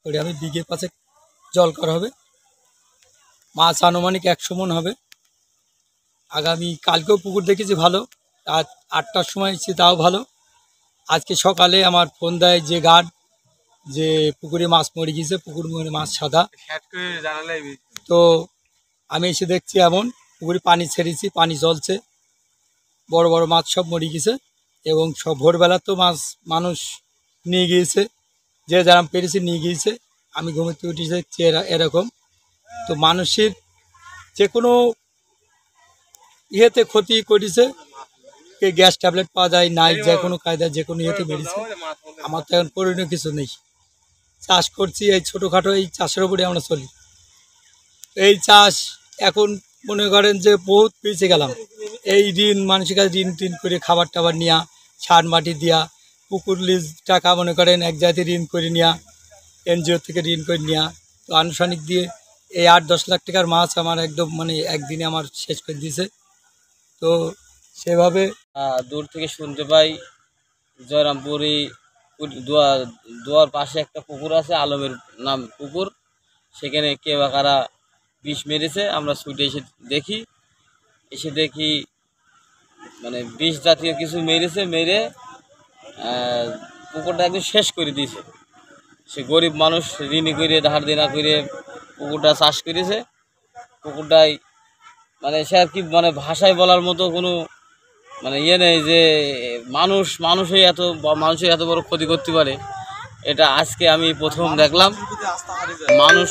করে আমি বিঘে 5 জল করা হবে। মাছ আনুমানিক 100 মণ হবে। আগামী কালকেও পুকুর দেখেছি ভালো, রাত 8টার সময় এসেছি তাও ভালো। আজকে সকালে আমার ফোন দেয় যে গার্ড, যে পুকুরে মাছ মরে গিয়েছে, পুকুর মাছ সাদা। তো আমি এসে দেখছি এমন পুকুরে পানি ছেড়েছি, পানি চলছে, বড় বড় মাছ সব মরে গেছে। এবং সব ভোরবেলা তো মাছ মানুষ নিয়ে গিয়েছে, যে যারা পেরেছে নিয়ে গিয়েছে। আমি ঘুমোতে উঠে দেখছি এরকম। তো মানুষের যে কোনো ইয়েতে ক্ষতি করেছে, গ্যাস ট্যাবলেট পাওয়া যায় নাই, যে কোনো কায়দায় যে কোনো ইয়েতে বেরিয়েছে। আমার তো এখন করণীয় কিছু নেই। চাষ করছি, এই ছোটোখাটো এই চাষের উপরে আমরা চলি। এই চাষ এখন মনে করেন যে বহুত পিছিয়ে গেলাম। এই ঋণ, মানুষের কাছে ঋণ করে খাবার টাবার নেওয়া, সার মাটি দেওয়া, পুকুর লিজ টাকা মনে করেন এক জায়গায় ঋণ করে নেওয়া, এনজিও থেকে ঋণ করে নেওয়া। তো আনুষ্ঠানিক দিয়ে এই 8-10 লাখ টাকার মাছ আমার একদম মানে একদিনে আমার শেষ করে দিয়েছে। তো সেভাবে দূর থেকে শুনতে পাই জয়রামপুরি দুয়ার পাশে একটা পুকুর আছে, আলমের নাম পুকুর, সেখানে কে বা কারা বিষ মেরেছে। আমরা ছুটে এসে দেখি মানে বিষ জাতীয় কিছু মেরেছে, মেরে পুকুরটা একদম শেষ করে দিয়েছে। সে গরিব মানুষ ঋণী করে ধার দেনা করে পুকুরটা চাষ করেছে। পুকুরটাই মানে সে আর কি মানে ভাষায় বলার মতো কোনো মানে ইয়ে নেই যে মানুষই এত বড় ক্ষতি করতে পারে। এটা আজকে আমি প্রথম দেখলাম। মানুষ